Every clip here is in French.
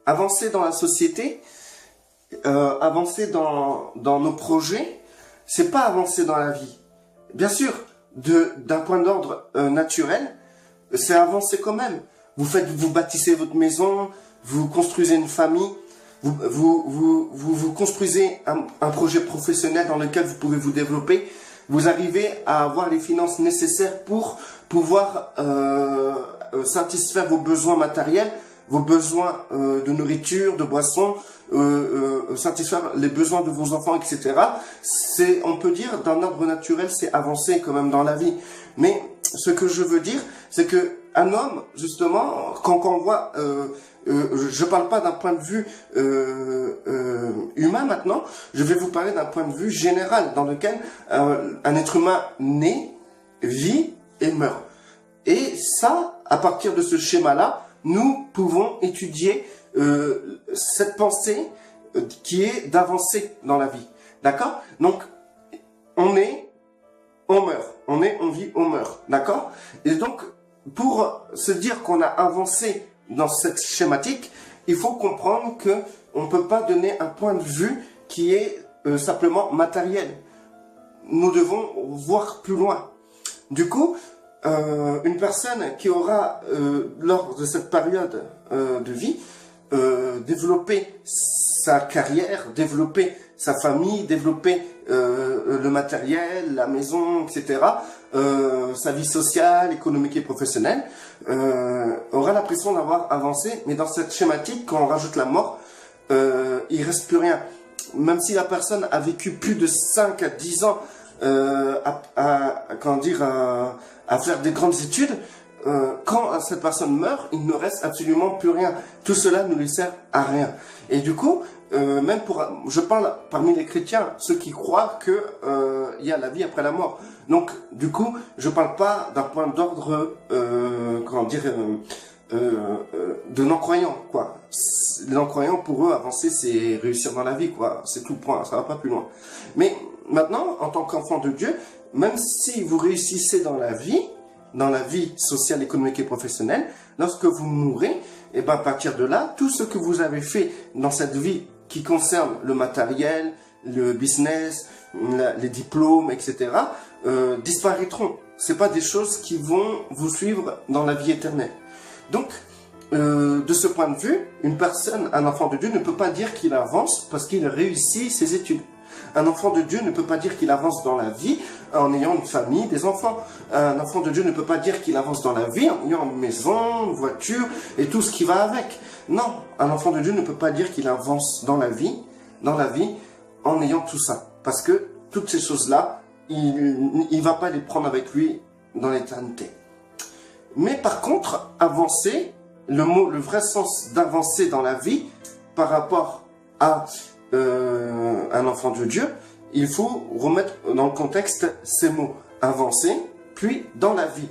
avancer dans la société, avancer dans nos projets, c'est pas avancer dans la vie. Bien sûr, d'un point d'ordre naturel, c'est avancer quand même. Vous bâtissez votre maison, vous construisez une famille, vous construisez un projet professionnel dans lequel vous pouvez vous développer. Vous arrivez à avoir les finances nécessaires pour pouvoir satisfaire vos besoins matériels, vos besoins de nourriture, de boissons, satisfaire les besoins de vos enfants, etc. On peut dire, d'un ordre naturel, c'est avancer quand même dans la vie. Mais ce que je veux dire, c'est que un homme, justement, quand on voit, je parle pas d'un point de vue humain maintenant, je vais vous parler d'un point de vue général, dans lequel un être humain naît, vit et meurt. Et ça, à partir de ce schéma-là, nous pouvons étudier cette pensée qui est d'avancer dans la vie. D'accord? Donc, on est, on meurt. On est, on vit, on meurt. D'accord? Et donc, pour se dire qu'on a avancé dans cette schématique, il faut comprendre que on ne peut pas donner un point de vue qui est simplement matériel. Nous devons voir plus loin. Du coup, une personne qui aura, lors de cette période de vie, développé sa carrière, développé sa famille, développé le matériel, la maison, etc., sa vie sociale, économique et professionnelle, aura l'impression d'avoir avancé, mais dans cette schématique, quand on rajoute la mort, il reste plus rien. Même si la personne a vécu plus de 5 à 10 ans à faire des grandes études, quand cette personne meurt, il ne reste absolument plus rien. Tout cela ne lui sert à rien. Et du coup, je parle parmi les chrétiens, ceux qui croient que il y a la vie après la mort. Donc, du coup, je parle pas d'un point d'ordre, de non-croyants, quoi. Les non-croyants, pour eux, avancer, c'est réussir dans la vie, quoi. C'est tout le point, ça va pas plus loin. Mais maintenant, en tant qu'enfant de Dieu, même si vous réussissez dans la vie sociale, économique et professionnelle, lorsque vous mourrez, et ben à partir de là, tout ce que vous avez fait dans cette vie qui concerne le matériel, le business, les diplômes, etc., disparaîtront. C'est pas des choses qui vont vous suivre dans la vie éternelle. Donc, de ce point de vue, une personne, un enfant de Dieu ne peut pas dire qu'il avance parce qu'il réussit ses études. Un enfant de Dieu ne peut pas dire qu'il avance dans la vie en ayant une famille, des enfants. Un enfant de Dieu ne peut pas dire qu'il avance dans la vie en ayant une maison, une voiture et tout ce qui va avec. Non, un enfant de Dieu ne peut pas dire qu'il avance dans la vie en ayant tout ça. Parce que toutes ces choses-là, il va pas les prendre avec lui dans l'éternité. Mais par contre, avancer, le vrai sens d'avancer dans la vie par rapport à un enfant de Dieu, il faut remettre dans le contexte ces mots. Avancer, puis dans la vie.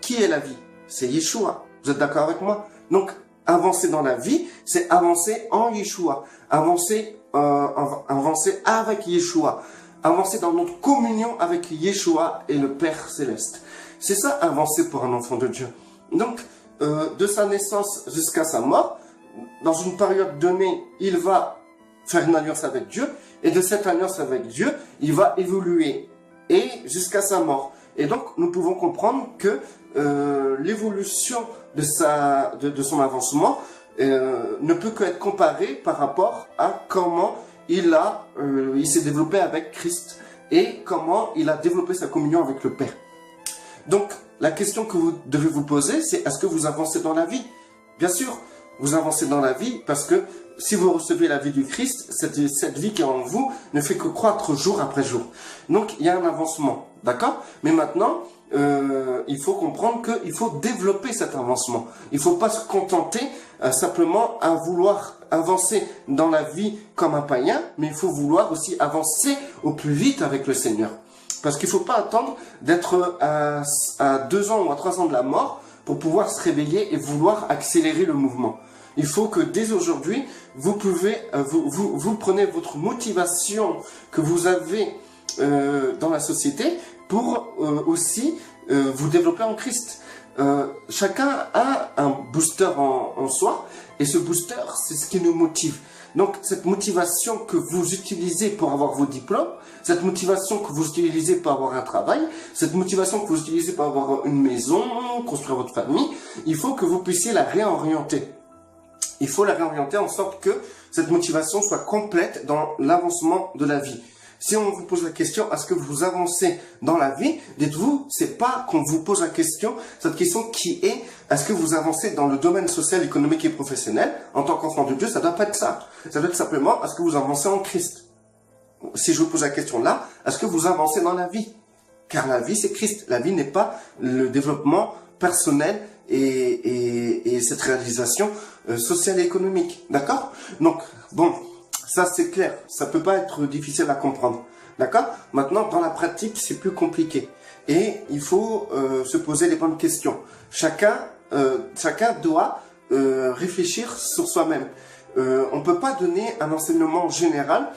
Qui est la vie? C'est Yeshua. Vous êtes d'accord avec moi? Donc, avancer dans la vie, c'est avancer en Yeshua. Avancer avec Yeshua. Avancer dans notre communion avec Yeshua et le Père Céleste. C'est ça, avancer pour un enfant de Dieu. Donc, de sa naissance jusqu'à sa mort, dans une période donnée, il va faire une alliance avec Dieu, et de cette alliance avec Dieu, il va évoluer, et jusqu'à sa mort. Et donc, nous pouvons comprendre que l'évolution de son avancement ne peut qu'être comparée par rapport à comment il s'est développé avec Christ, et comment il a développé sa communion avec le Père. Donc, la question que vous devez vous poser, c'est est-ce que vous avancez dans la vie? Bien sûr, vous avancez dans la vie parce que si vous recevez la vie du Christ, cette vie qui est en vous ne fait que croître jour après jour. Donc, il y a un avancement, d'accord? Mais maintenant, il faut comprendre qu'il faut développer cet avancement. Il ne faut pas se contenter simplement à vouloir avancer dans la vie comme un païen, mais il faut vouloir aussi avancer au plus vite avec le Seigneur. Parce qu'il ne faut pas attendre d'être à 2 ans ou à 3 ans de la mort pour pouvoir se réveiller et vouloir accélérer le mouvement. Il faut que dès aujourd'hui, vous prenez votre motivation que vous avez dans la société pour aussi vous développer en Christ. Chacun a un booster en soi Et ce booster, c'est ce qui nous motive. Donc, cette motivation que vous utilisez pour avoir vos diplômes, cette motivation que vous utilisez pour avoir un travail, cette motivation que vous utilisez pour avoir une maison, construire votre famille, il faut que vous puissiez la réorienter. Il faut la réorienter en sorte que cette motivation soit complète dans l'avancement de la vie. Si on vous pose la question, est-ce que vous avancez dans la vie? Dites-vous, c'est pas qu'on vous pose la question, cette question qui est, est-ce que vous avancez dans le domaine social, économique et professionnel? En tant qu'enfant de Dieu, ça doit pas être ça. Ça doit être simplement, est-ce que vous avancez en Christ? Si je vous pose la question là, est-ce que vous avancez dans la vie? Car la vie, c'est Christ. La vie n'est pas le développement personnel et cette réalisation sociale et économique. D'accord? Donc, bon, ça c'est clair. Ça peut pas être difficile à comprendre. D'accord? Maintenant, dans la pratique, c'est plus compliqué. Et il faut se poser les bonnes questions. Chacun doit réfléchir sur soi-même. On peut pas donner un enseignement général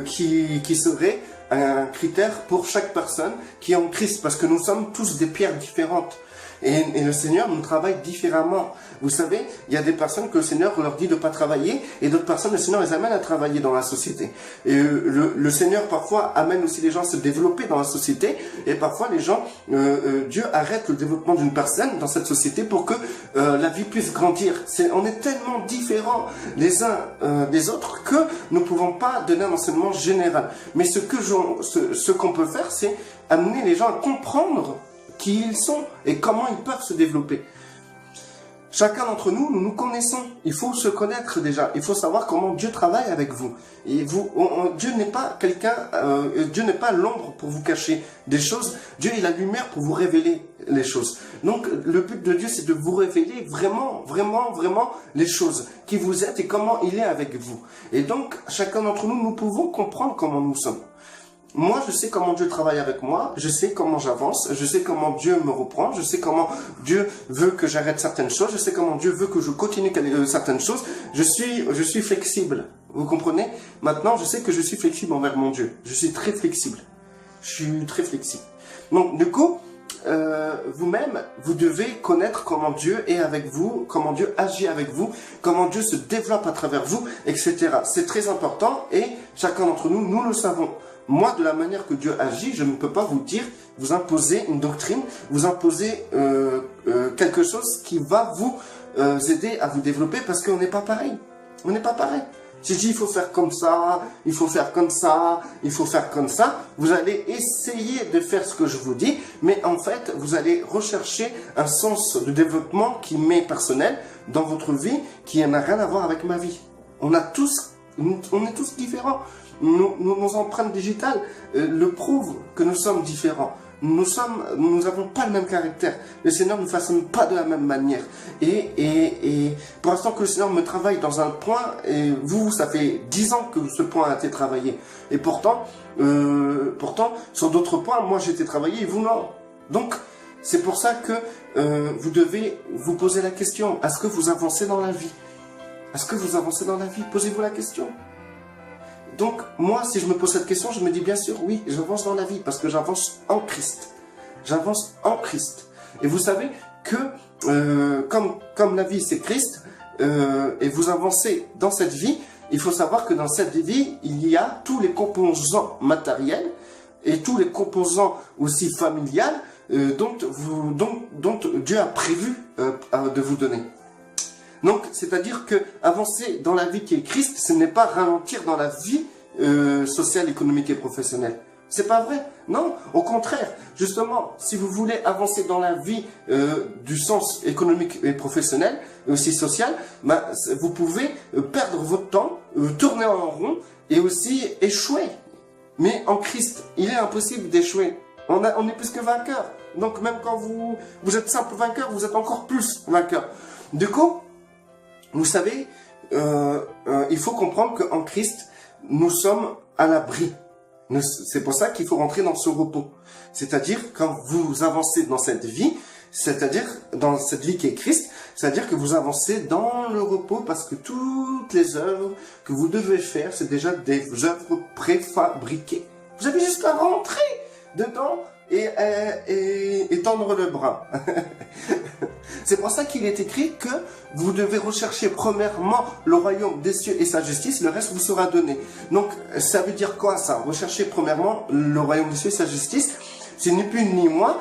qui serait un critère pour chaque personne qui est en Christ, parce que nous sommes tous des pierres différentes. Et le Seigneur nous travaille différemment. Vous savez, il y a des personnes que le Seigneur leur dit de ne pas travailler, et d'autres personnes, le Seigneur les amène à travailler dans la société. Et le Seigneur parfois amène aussi les gens à se développer dans la société, et parfois les gens, Dieu arrête le développement d'une personne dans cette société pour que la vie puisse grandir. On est tellement différents les uns des autres que nous ne pouvons pas donner un enseignement général. Mais ce qu'on peut faire, c'est amener les gens à comprendre qui ils sont et comment ils peuvent se développer. Chacun d'entre nous, nous nous connaissons. Il faut se connaître déjà. Il faut savoir comment Dieu travaille avec vous. Et Dieu n'est pas quelqu'un, Dieu n'est pas l'ombre pour vous cacher des choses. Dieu est la lumière pour vous révéler les choses. Donc, le but de Dieu, c'est de vous révéler vraiment, vraiment, vraiment les choses, qui vous êtes et comment il est avec vous. Et donc, chacun d'entre nous, nous pouvons comprendre comment nous sommes. Moi, je sais comment Dieu travaille avec moi, je sais comment j'avance, je sais comment Dieu me reprend, je sais comment Dieu veut que j'arrête certaines choses, je sais comment Dieu veut que je continue certaines choses. Je suis flexible, vous comprenez? Maintenant, je sais que je suis flexible envers mon Dieu. Je suis très flexible. Je suis très flexible. Donc, du coup, vous-même, vous devez connaître comment Dieu est avec vous, comment Dieu agit avec vous, comment Dieu se développe à travers vous, etc. C'est très important et chacun d'entre nous, nous le savons. Moi, de la manière que Dieu agit, je ne peux pas vous dire, vous imposer une doctrine, vous imposer quelque chose qui va vous aider à vous développer parce qu'on n'est pas pareil. On n'est pas pareil. Si je dis il faut faire comme ça, il faut faire comme ça, il faut faire comme ça, vous allez essayer de faire ce que je vous dis, mais en fait, vous allez rechercher un sens de développement qui m'est personnel dans votre vie, qui n'a rien à voir avec ma vie. On est tous différents. Nos empreintes digitales le prouvent que nous sommes différents. Nous n'avons pas le même caractère. Le Seigneur ne nous façonne pas de la même manière. Et pour l'instant que le Seigneur me travaille dans un point, et vous, ça fait 10 ans que ce point a été travaillé. Et pourtant, sur d'autres points, moi j'ai été travaillé et vous non. Donc, c'est pour ça que vous devez vous poser la question. Est-ce que vous avancez dans la vie? Est-ce que vous avancez dans la vie? Posez-vous la question. Donc, moi, si je me pose cette question, je me dis bien sûr, oui, j'avance dans la vie parce que j'avance en Christ. J'avance en Christ. Et vous savez que, comme la vie, c'est Christ, et vous avancez dans cette vie, il faut savoir que dans cette vie, il y a tous les composants matériels et tous les composants aussi familiales dont Dieu a prévu de vous donner. Donc, c'est-à-dire que avancer dans la vie qui est Christ, ce n'est pas ralentir dans la vie sociale, économique et professionnelle. C'est pas vrai. Non, au contraire. Justement, si vous voulez avancer dans la vie du sens économique et professionnel, et aussi social, vous pouvez perdre votre temps, tourner en rond et aussi échouer. Mais en Christ, il est impossible d'échouer. On est plus que vainqueur. Donc, même quand vous êtes simple vainqueur, vous êtes encore plus vainqueur. Du coup, vous savez, il faut comprendre qu'en Christ, nous sommes à l'abri. C'est pour ça qu'il faut rentrer dans ce repos. C'est-à-dire, quand vous avancez dans cette vie, c'est-à-dire dans cette vie qui est Christ, c'est-à-dire que vous avancez dans le repos parce que toutes les œuvres que vous devez faire, c'est déjà des œuvres préfabriquées. Vous avez juste à rentrer dedans et tendre le bras. C'est pour ça qu'il est écrit que vous devez rechercher premièrement le royaume des cieux et sa justice, le reste vous sera donné. Donc, ça veut dire quoi ça? Rechercher premièrement le royaume des cieux et sa justice, c'est ni plus ni moins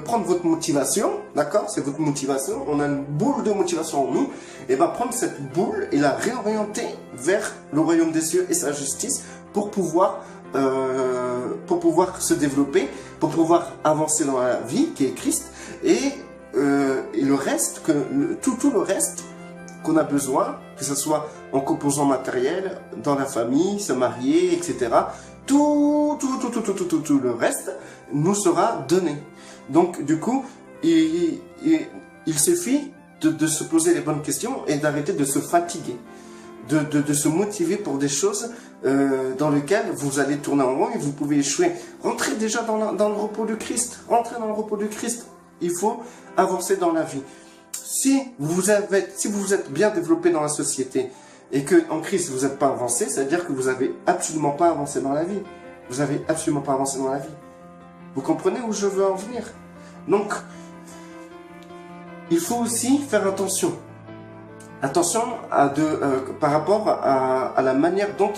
prendre votre motivation, d'accord? C'est votre motivation, on a une boule de motivation en nous, et bien prendre cette boule et la réorienter vers le royaume des cieux et sa justice pour pouvoir se développer, pour pouvoir avancer dans la vie qui est Christ, et le reste, tout le reste qu'on a besoin, que ce soit en composants matériels, dans la famille, se marier, etc. Tout le reste nous sera donné. Donc, du coup, il suffit de se poser les bonnes questions et d'arrêter de se fatiguer, de se motiver pour des choses dans lesquelles vous allez tourner en rond et vous pouvez échouer. Rentrez déjà dans le repos du Christ. Rentrez dans le repos du Christ. Il faut avancer dans la vie. Si vous êtes bien développé dans la société et que en Christ vous n'êtes pas avancé, ça veut dire que vous n'avez absolument pas avancé dans la vie. Vous n'avez absolument pas avancé dans la vie. Vous comprenez où je veux en venir? Donc, il faut aussi faire attention. Attention par rapport à la manière dont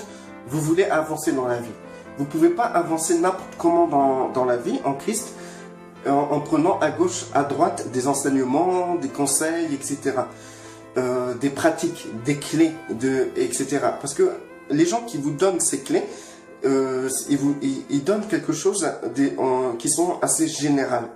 vous voulez avancer dans la vie. Vous ne pouvez pas avancer n'importe comment dans la vie, en Christ, en prenant à gauche, à droite des enseignements, des conseils, etc. Des pratiques, des clés, etc. Parce que les gens qui vous donnent ces clés, ils donnent quelque chose qui sont assez générales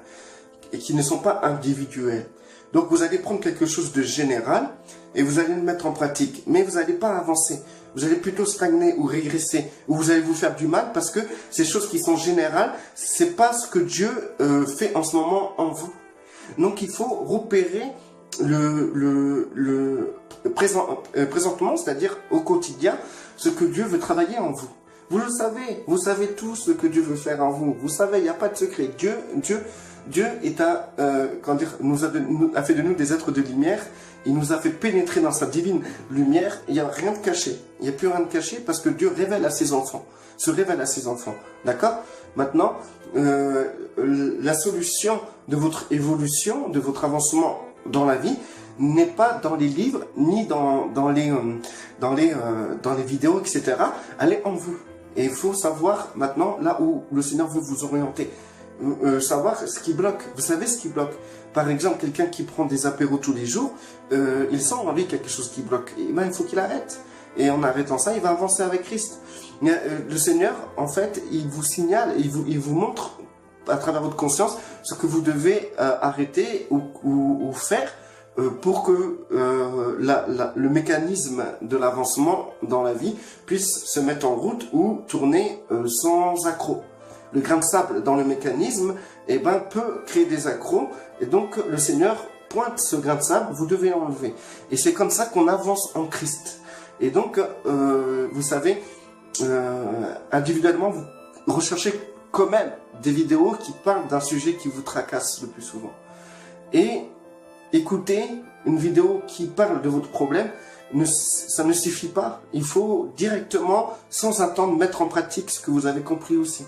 et qui ne sont pas individuels. Donc vous allez prendre quelque chose de général et vous allez le mettre en pratique, mais vous n'allez pas avancer. Vous allez plutôt stagner ou régresser, ou vous allez vous faire du mal parce que ces choses qui sont générales, c'est pas ce que Dieu fait en ce moment en vous. Donc il faut repérer présentement, c'est-à-dire au quotidien, ce que Dieu veut travailler en vous. Vous le savez, vous savez tout ce que Dieu veut faire en vous. Vous savez, il n'y a pas de secret. Dieu est nous a fait de nous des êtres de lumière. Il nous a fait pénétrer dans sa divine lumière. Il n'y a rien de caché. Il n'y a plus rien de caché parce que Dieu révèle à ses enfants. Se révèle à ses enfants. D'accord? Maintenant, la solution de votre évolution, de votre avancement dans la vie, n'est pas dans les livres, ni dans les vidéos, etc. Elle est en vous. Et il faut savoir maintenant là où le Seigneur veut vous orienter. Savoir ce qui bloque. Vous savez ce qui bloque. Par exemple, quelqu'un qui prend des apéros tous les jours, il sent en lui quelque chose qui bloque. Et ben, il faut qu'il arrête. Et en arrêtant ça, il va avancer avec Christ. Le Seigneur, en fait, il vous signale, il vous montre à travers votre conscience ce que vous devez arrêter ou faire pour que le mécanisme de l'avancement dans la vie puisse se mettre en route ou tourner sans accroc. Le grain de sable dans le mécanisme peut créer des accrocs et donc le Seigneur pointe ce grain de sable, vous devez l'enlever. Et c'est comme ça qu'on avance en Christ. Et donc, vous savez, individuellement, vous recherchez quand même des vidéos qui parlent d'un sujet qui vous tracasse le plus souvent. Et écouter une vidéo qui parle de votre problème, ça ne suffit pas. Il faut directement, sans attendre, mettre en pratique ce que vous avez compris aussi.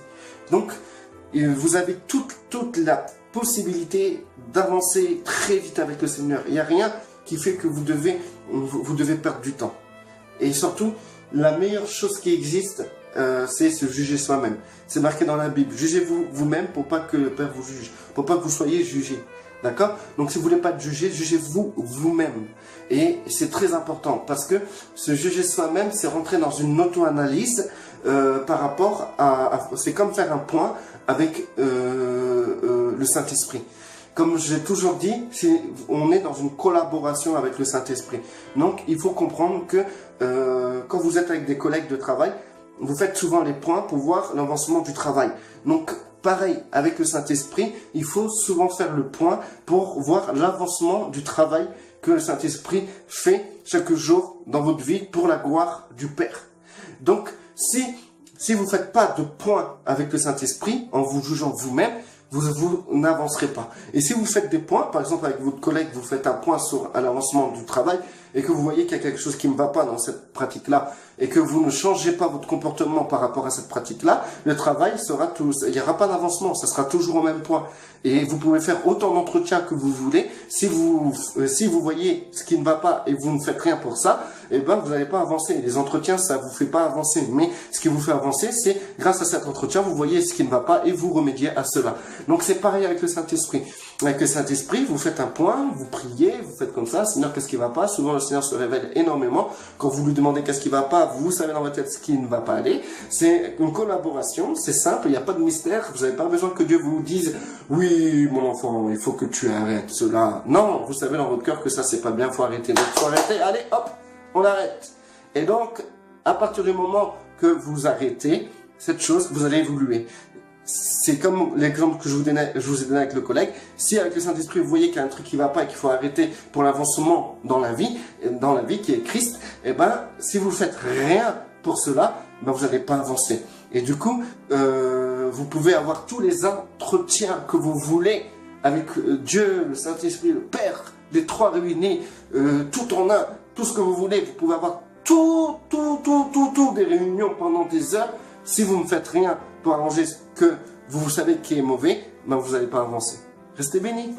Donc, vous avez toute la possibilité d'avancer très vite avec le Seigneur. Il n'y a rien qui fait que vous devez perdre du temps. Et surtout, la meilleure chose qui existe, c'est se juger soi-même. C'est marqué dans la Bible. Jugez-vous vous-même pour pas que le Père vous juge, pour pas que vous soyez jugés. D'accord? Donc si vous voulez pas être jugé, jugez-vous vous-même. Et c'est très important parce que se juger soi-même, c'est rentrer dans une auto-analyse par rapport c'est comme faire un point avec le Saint-Esprit. Comme j'ai toujours dit, on est dans une collaboration avec le Saint-Esprit. Donc il faut comprendre que quand vous êtes avec des collègues de travail, vous faites souvent les points pour voir l'avancement du travail. Donc pareil, avec le Saint-Esprit, il faut souvent faire le point pour voir l'avancement du travail que le Saint-Esprit fait chaque jour dans votre vie pour la gloire du Père. Donc, si vous ne faites pas de point avec le Saint-Esprit, en vous jugeant vous-même, vous n'avancerez pas. Et si vous faites des points, par exemple avec votre collègue, vous faites un point à l'avancement du travail, et que vous voyez qu'il y a quelque chose qui ne va pas dans cette pratique-là, et que vous ne changez pas votre comportement par rapport à cette pratique-là, le travail sera il n'y aura pas d'avancement, ça sera toujours au même point. Et vous pouvez faire autant d'entretiens que vous voulez, si vous voyez ce qui ne va pas et vous ne faites rien pour ça, eh ben vous n'allez pas avancer. Les entretiens, ça vous fait pas avancer, mais ce qui vous fait avancer, c'est grâce à cet entretien, vous voyez ce qui ne va pas et vous remédiez à cela. Donc c'est pareil avec le Saint-Esprit. Avec le Saint-Esprit, vous faites un point, vous priez, vous faites comme ça, Seigneur, qu'est-ce qui va pas? Souvent, le Seigneur se révèle énormément. Quand vous lui demandez qu'est-ce qui va pas, vous savez dans votre tête ce qui ne va pas aller. C'est une collaboration, c'est simple, il n'y a pas de mystère. Vous n'avez pas besoin que Dieu vous dise, oui, mon enfant, il faut que tu arrêtes cela. Non, vous savez dans votre cœur que ça, c'est pas bien, faut arrêter. Donc, faut arrêter, allez, hop, on arrête. Et donc, à partir du moment que vous arrêtez cette chose, vous allez évoluer. C'est comme l'exemple que je vous ai donné avec le collègue. Si avec le Saint-Esprit, vous voyez qu'il y a un truc qui va pas et qu'il faut arrêter pour l'avancement dans la vie qui est Christ, eh ben, si vous faites rien pour cela, ben, vous n'allez pas avancer. Et du coup, vous pouvez avoir tous les entretiens que vous voulez avec Dieu, le Saint-Esprit, le Père, les trois réunis, tout en un, tout ce que vous voulez. Vous pouvez avoir tout des réunions pendant des heures. Si vous ne faites rien pour arranger ce que vous savez qui est mauvais, ben vous n'allez pas avancer. Restez bénis.